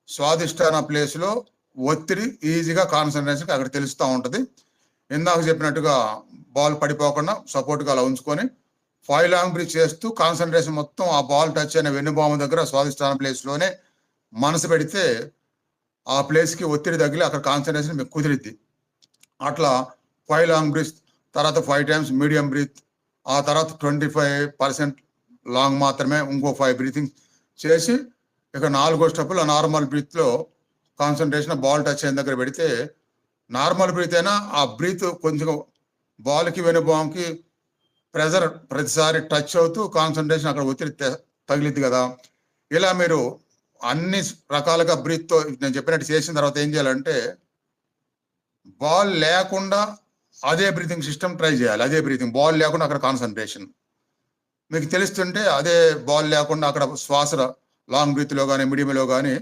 స్వాదిష్టాన ప్లేస్లో ఒత్తిడి ఈజీగా కాన్సన్ట్రేషన్ అక్కడ తెలుస్తూ ఉంటుంది. ఇందాక చెప్పినట్టుగా బాల్ పడిపోకుండా సపోర్ట్గా అలా ఉంచుకొని 5 లాంగ్ బ్రీత్ చేస్తూ కాన్సన్ట్రేషన్ మొత్తం ఆ బాల్ టచ్ అయిన వెన్నుబాము దగ్గర స్వాదిష్టాన ప్లేస్లోనే మనసు పెడితే ఆ ప్లేస్కి ఒత్తిడి తగిలి అక్కడ కాన్సన్ట్రేషన్ మీకు కుదిరిద్ది. అట్లా 5 లాంగ్ బ్రీత్, తర్వాత 5 టైమ్స్ మీడియం బ్రీత్, ఆ తర్వాత 25% లాంగ్ మాత్రమే, ఇంకో 5 బ్రీతింగ్ చేసి ఇక 4గో స్టెప్లో నార్మల్ బ్రీత్లో కాన్సన్ట్రేషన్ బాల్ టచ్ అయిన దగ్గర పెడితే నార్మల్ బ్రీత్ అయినా ఆ బ్రీత్ కొంచెం బాల్కి వెనుబాంకి ప్రెజర్ ప్రతిసారి టచ్ అవుతూ కాన్సన్ట్రేషన్ అక్కడ ఒత్తిడి తగిలిద్ది కదా. ఇలా మీరు అన్ని రకాలుగా బ్రీత్తో నేను చెప్పినట్టు చేసిన తర్వాత ఏం చేయాలంటే బాల్ లేకుండా అదే బ్రీతింగ్ సిస్టమ్ ట్రై చేయాలి. అదే బ్రీతింగ్, బాల్ లేకుండా అక్కడ కాన్సన్ట్రేషన్ మీకు తెలుస్తుంటే అదే బాల్ లేకుండా అక్కడ శ్వాస లాంగ్ బ్రీత్లో కానీ మీడియంలో కానీ